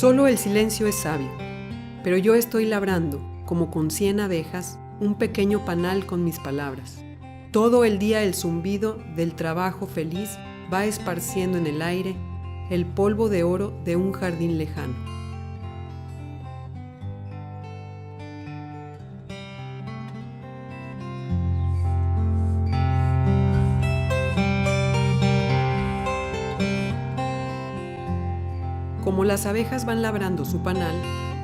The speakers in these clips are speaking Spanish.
Solo el silencio es sabio, pero yo estoy labrando, como con 100 abejas, un pequeño panal con mis palabras. Todo el día el zumbido del trabajo feliz va esparciendo en el aire el polvo de oro de un jardín lejano. Como las abejas van labrando su panal,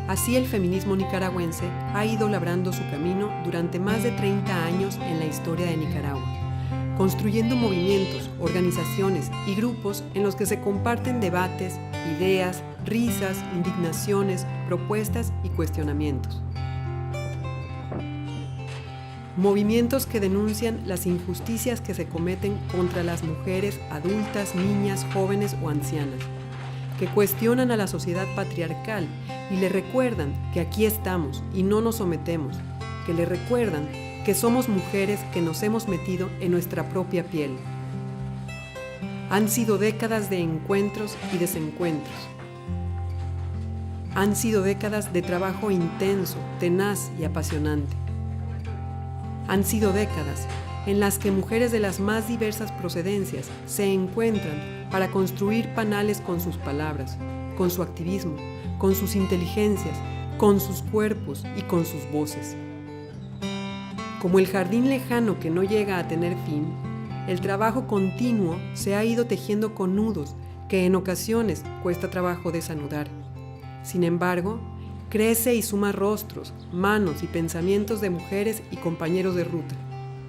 así el feminismo nicaragüense ha ido labrando su camino durante más de 30 años en la historia de Nicaragua, construyendo movimientos, organizaciones y grupos en los que se comparten debates, ideas, risas, indignaciones, propuestas y cuestionamientos. Movimientos que denuncian las injusticias que se cometen contra las mujeres adultas, niñas, jóvenes o ancianas, que cuestionan a la sociedad patriarcal y le recuerdan que aquí estamos y no nos sometemos, que le recuerdan que somos mujeres que nos hemos metido en nuestra propia piel. Han sido décadas de encuentros y desencuentros. Han sido décadas de trabajo intenso, tenaz y apasionante. Han sido décadas en las que mujeres de las más diversas procedencias se encuentran para construir panales con sus palabras, con su activismo, con sus inteligencias, con sus cuerpos y con sus voces. Como el jardín lejano que no llega a tener fin, el trabajo continuo se ha ido tejiendo con nudos que en ocasiones cuesta trabajo desanudar. Sin embargo, crece y suma rostros, manos y pensamientos de mujeres y compañeros de ruta,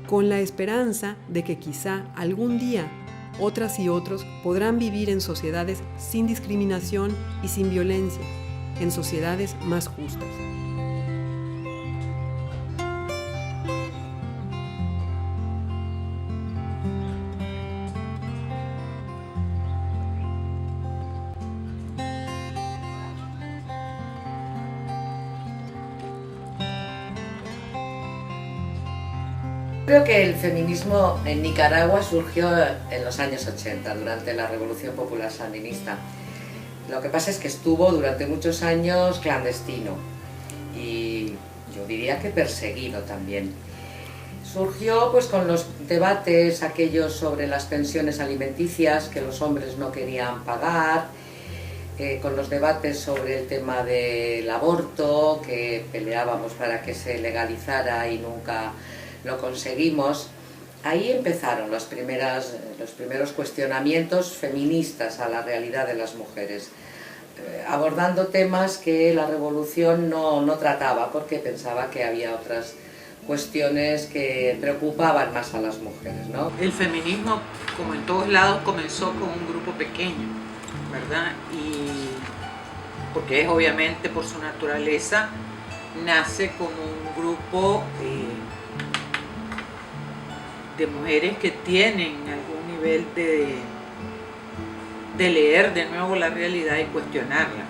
con la esperanza de que quizá algún día otras y otros podrán vivir en sociedades sin discriminación y sin violencia, en sociedades más justas. Creo que el feminismo en Nicaragua surgió en los años 80, durante la Revolución Popular Sandinista. Lo que pasa es que estuvo durante muchos años clandestino y yo diría que perseguido también. Surgió pues con los debates aquellos sobre las pensiones alimenticias que los hombres no querían pagar, con los debates sobre el tema del aborto, que peleábamos para que se legalizara y nunca lo conseguimos. Ahí empezaron los primeros cuestionamientos feministas a la realidad de las mujeres, abordando temas que la revolución no trataba, porque pensaba que había otras cuestiones que preocupaban más a las mujeres, ¿no? El feminismo, como en todos lados, comenzó con un grupo pequeño, ¿verdad? Y porque es obviamente por su naturaleza, nace como un grupo de mujeres que tienen algún nivel de leer de nuevo la realidad y cuestionarla.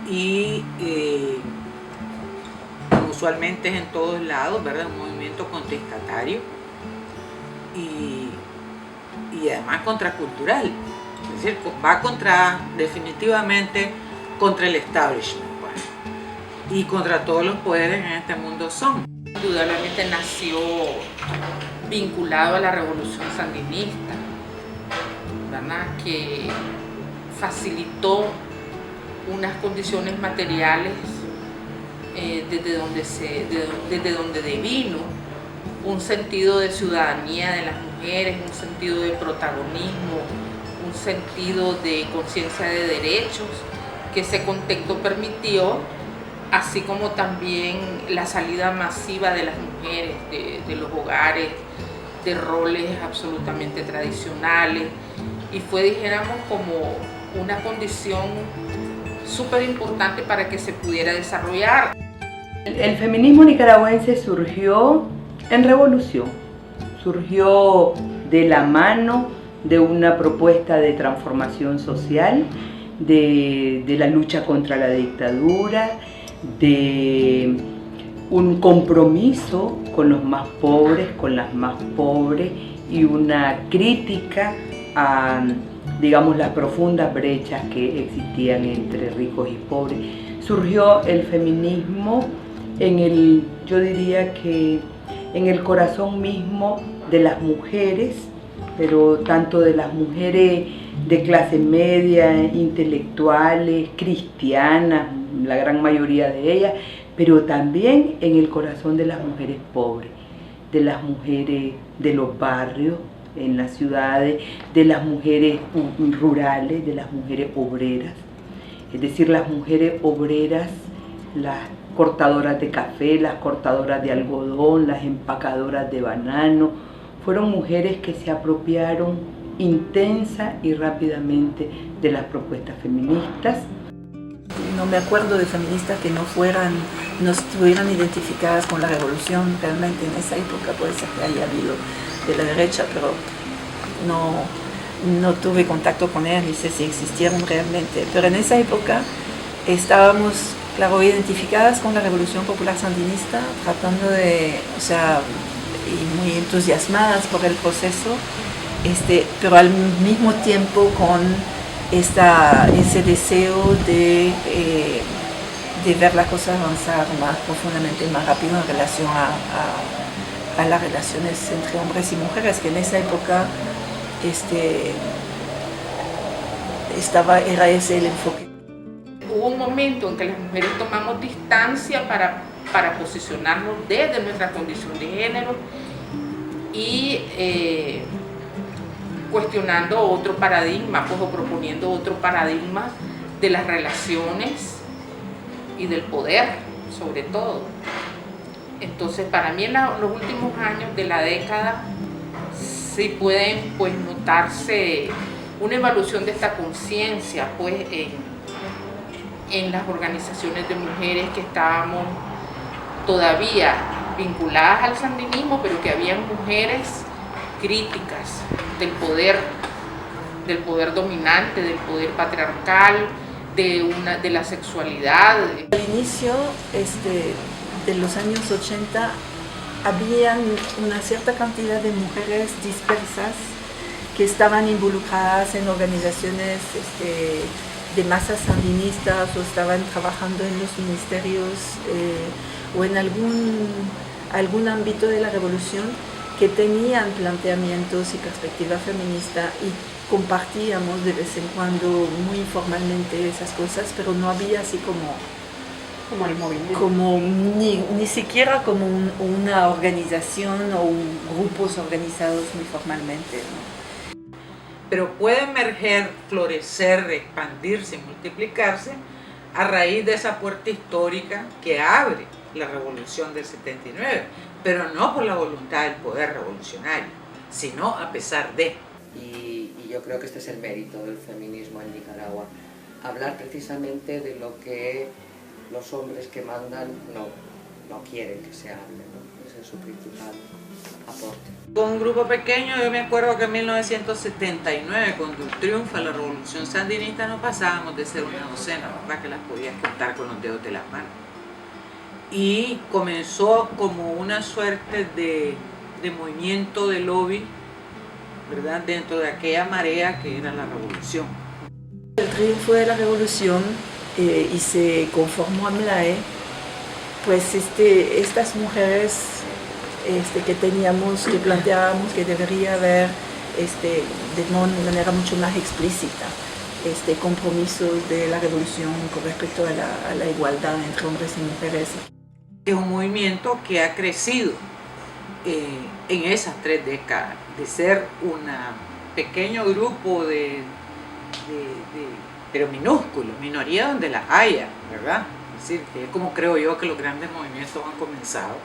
Y como usualmente es en todos lados, ¿verdad? Un movimiento contestatario y además contracultural. Es decir, va definitivamente contra el establishment, pues, y contra todos los poderes en este mundo son. Indudablemente nació vinculado a la revolución sandinista, ¿verdad? Que facilitó unas condiciones materiales desde donde devino un sentido de ciudadanía de las mujeres, un sentido de protagonismo, un sentido de conciencia de derechos, que ese contexto permitió, así como también la salida masiva de las mujeres de los hogares, de roles absolutamente tradicionales, y fue, dijéramos, como una condición súper importante para que se pudiera desarrollar. El feminismo nicaragüense surgió en revolución, surgió de la mano de una propuesta de transformación social, de la lucha contra la dictadura, de un compromiso con los más pobres, con las más pobres, y una crítica a digamos, las profundas brechas que existían entre ricos y pobres. Surgió el feminismo yo diría que en el corazón mismo de las mujeres, pero tanto de las mujeres de clase media, intelectuales, cristianas, la gran mayoría de ellas, pero también en el corazón de las mujeres pobres, de las mujeres de los barrios, en las ciudades, de las mujeres rurales, de las mujeres obreras. Es decir, las mujeres obreras, las cortadoras de café, las cortadoras de algodón, las empacadoras de banano, fueron mujeres que se apropiaron intensa y rápidamente de las propuestas feministas. No me acuerdo de feministas que no estuvieran identificadas con la revolución. Realmente en esa época puede ser que haya habido de la derecha, pero no tuve contacto con ellas, ni sé si existieron realmente. Pero en esa época estábamos, claro, identificadas con la Revolución Popular Sandinista, tratando y muy entusiasmadas por el proceso, pero al mismo tiempo con ese deseo de ver las cosas avanzar más profundamente, más rápido en relación a las relaciones entre hombres y mujeres, que en esa época era ese el enfoque. Hubo un momento en que las mujeres tomamos distancia para posicionarnos desde nuestra condición de género y cuestionando otro paradigma, pues, o proponiendo otro paradigma de las relaciones y del poder, sobre todo. Entonces, para mí en los últimos años de la década sí pueden, pues, notarse una evolución de esta conciencia, pues, en las organizaciones de mujeres que estábamos todavía vinculadas al sandinismo, pero que habían mujeres críticas del poder dominante, del poder patriarcal, de la sexualidad. Al inicio de los años 80 habían una cierta cantidad de mujeres dispersas que estaban involucradas en organizaciones de masas sandinistas o estaban trabajando en los ministerios o en algún ámbito de la revolución, que tenían planteamientos y perspectiva feminista, y compartíamos de vez en cuando muy informalmente esas cosas, pero no había así como el movimiento, ni siquiera como una organización o grupos organizados muy formalmente, ¿no? Pero puede emerger, florecer, expandirse y multiplicarse a raíz de esa puerta histórica que abre la revolución del 79, pero no por la voluntad del poder revolucionario, sino a pesar de. Y yo creo que este es el mérito del feminismo en Nicaragua, hablar precisamente de lo que los hombres que mandan no quieren que se hable, ¿no? Ese es su principal aporte. Con un grupo pequeño, yo me acuerdo que en 1979, cuando triunfa la revolución sandinista, no pasábamos de ser una docena, ¿verdad? Que las podías contar con los dedos de las manos. Y comenzó como una suerte de movimiento de lobby, ¿verdad? Dentro de aquella marea que era la revolución. El triunfo de la revolución y se conformó AMLAE, pues estas mujeres que planteábamos que debería haber de manera mucho más explícita compromisos de la revolución con respecto a la igualdad entre hombres y mujeres. Es un movimiento que ha crecido en esas 3 décadas, de ser un pequeño grupo pero minúsculo, minoría donde las haya, ¿verdad? Es decir, que es como creo yo que los grandes movimientos han comenzado,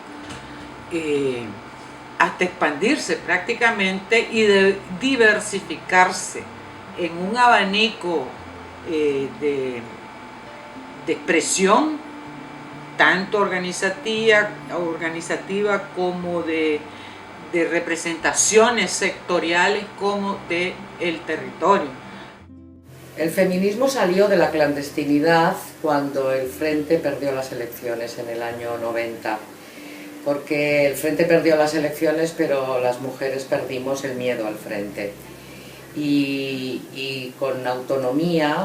hasta expandirse prácticamente y de diversificarse en un abanico de expresión, tanto organizativa como de representaciones sectoriales como del territorio. El feminismo salió de la clandestinidad cuando el Frente perdió las elecciones en el año 90, porque el Frente perdió las elecciones, pero las mujeres perdimos el miedo al Frente. y con autonomía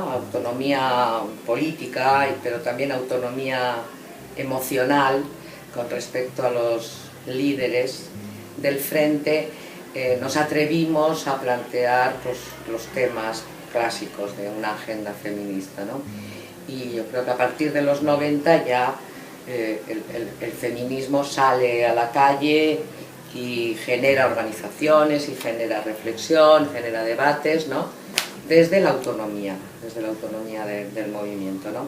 política, pero también autonomía emocional con respecto a los líderes del frente, nos atrevimos a plantear pues, los temas clásicos de una agenda feminista, ¿no? Y yo creo que a partir de los 90 ya el feminismo sale a la calle y genera organizaciones, y genera reflexión, genera debates, ¿no? Desde la autonomía del movimiento, ¿no?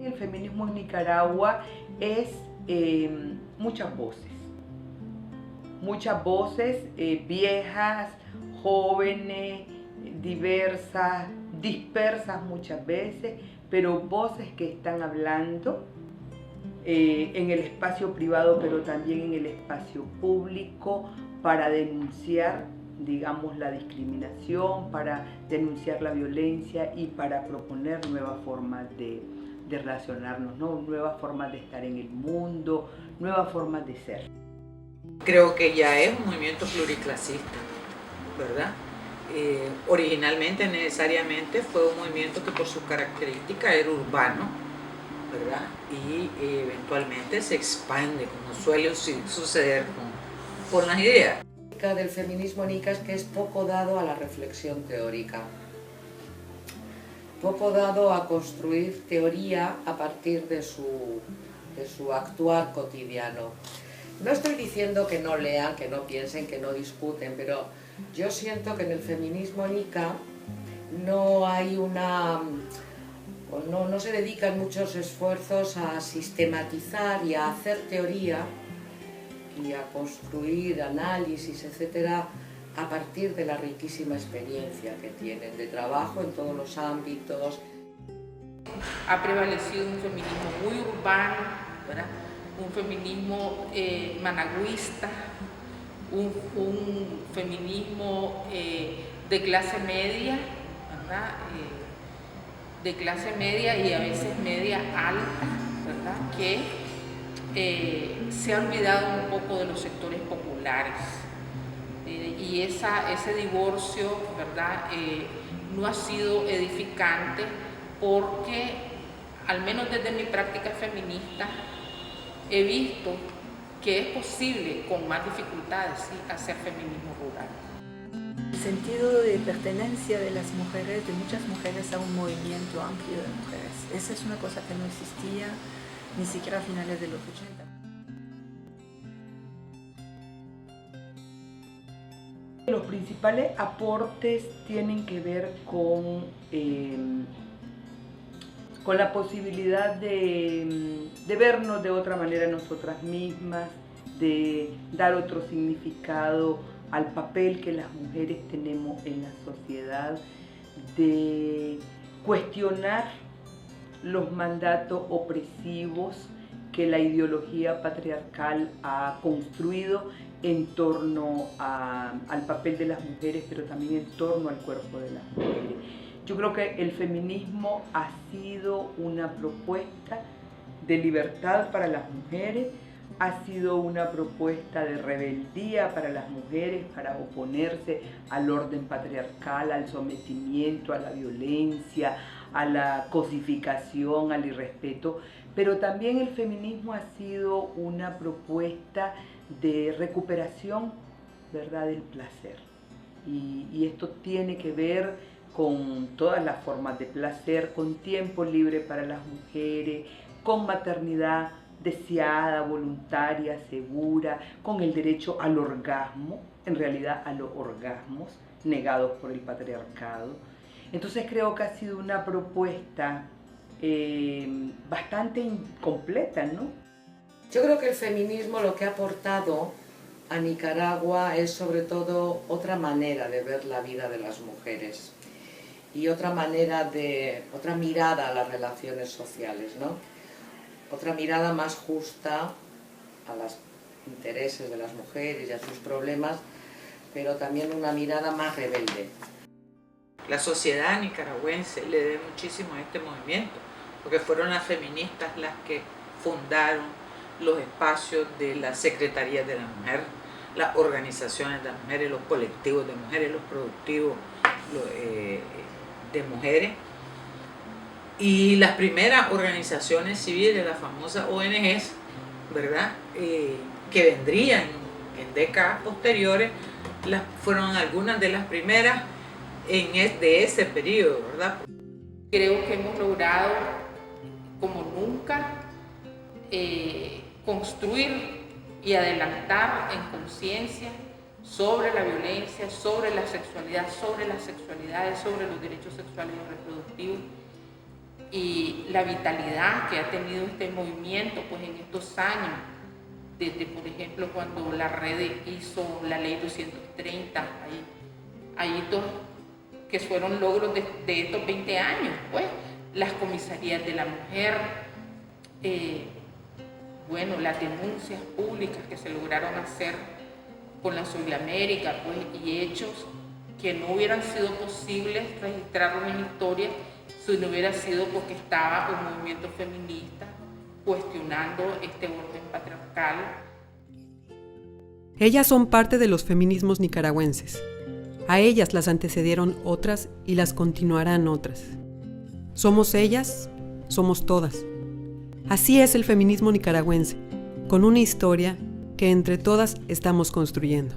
El feminismo en Nicaragua es muchas voces, viejas, jóvenes, diversas, dispersas muchas veces, pero voces que están hablando en el espacio privado, pero también en el espacio público, para denunciar, digamos, la discriminación, para denunciar la violencia y para proponer nuevas formas de relacionarnos, ¿no? Nuevas formas de estar en el mundo, nuevas formas de ser. Creo que ya es un movimiento pluriclasista, ¿verdad? Originalmente, necesariamente, fue un movimiento que por sus características era urbano, ¿verdad? Y eventualmente se expande, como suele suceder con las ideas. Del feminismo nica es que es poco dado a la reflexión teórica, poco dado a construir teoría a partir de su actuar cotidiano. No estoy diciendo que no lean, que no piensen, que no discuten, pero yo siento que en el feminismo nica no hay no se dedican muchos esfuerzos a sistematizar y a hacer teoría y a construir análisis, etcétera, a partir de la riquísima experiencia que tienen de trabajo en todos los ámbitos. Ha prevalecido un feminismo muy urbano, ¿verdad? Un feminismo managüista, un feminismo de clase media, ¿verdad? De clase media y a veces media alta, ¿verdad? Que se ha olvidado un poco de los sectores populares. Y ese divorcio, ¿verdad? No ha sido edificante porque, al menos desde mi práctica feminista, he visto que es posible, con más dificultades, ¿sí?, hacer feminismo rural. El sentido de pertenencia de las mujeres, de muchas mujeres, a un movimiento amplio de mujeres. Esa es una cosa que no existía ni siquiera a finales de los 80. Los principales aportes tienen que ver con la posibilidad de vernos de otra manera nosotras mismas, de dar otro significado al papel que las mujeres tenemos en la sociedad, de cuestionar los mandatos opresivos que la ideología patriarcal ha construido en torno al papel de las mujeres, pero también en torno al cuerpo de las mujeres. Yo creo que el feminismo ha sido una propuesta de libertad para las mujeres, ha sido una propuesta de rebeldía para las mujeres, para oponerse al orden patriarcal, al sometimiento, a la violencia, a la cosificación, al irrespeto, pero también el feminismo ha sido una propuesta de recuperación, ¿verdad?, del placer. Y esto tiene que ver con todas las formas de placer, con tiempo libre para las mujeres, con maternidad deseada, voluntaria, segura, con el derecho al orgasmo, en realidad a los orgasmos negados por el patriarcado. Entonces creo que ha sido una propuesta bastante incompleta, ¿no? Yo creo que el feminismo lo que ha aportado a Nicaragua es sobre todo otra manera de ver la vida de las mujeres y otra mirada a las relaciones sociales, ¿no? Otra mirada más justa a los intereses de las mujeres y a sus problemas, pero también una mirada más rebelde. La sociedad nicaragüense le debe muchísimo a este movimiento, porque fueron las feministas las que fundaron los espacios de la Secretaría de la Mujer, las organizaciones de mujeres, los colectivos de mujeres, los productivos de mujeres. Y las primeras organizaciones civiles, las famosas ONGs, ¿verdad? Que vendrían en décadas posteriores, fueron algunas de las primeras de ese periodo, ¿verdad? Creo que hemos logrado, como nunca, construir y adelantar en conciencia sobre la violencia, sobre la sexualidad, sobre las sexualidades, sobre los derechos sexuales y reproductivos, y la vitalidad que ha tenido este movimiento pues en estos años, desde por ejemplo cuando la red hizo la ley 230, hay hitos que fueron logros de estos 20 años, pues las comisarías de la mujer, bueno, las denuncias públicas que se lograron hacer con la Subilamérica, pues, y hechos que no hubieran sido posibles registrarlos en historia si no hubiera sido porque estaba un movimiento feminista cuestionando este orden patriarcal. Ellas son parte de los feminismos nicaragüenses. A ellas las antecedieron otras y las continuarán otras. Somos ellas, somos todas. Así es el feminismo nicaragüense, con una historia que entre todas estamos construyendo.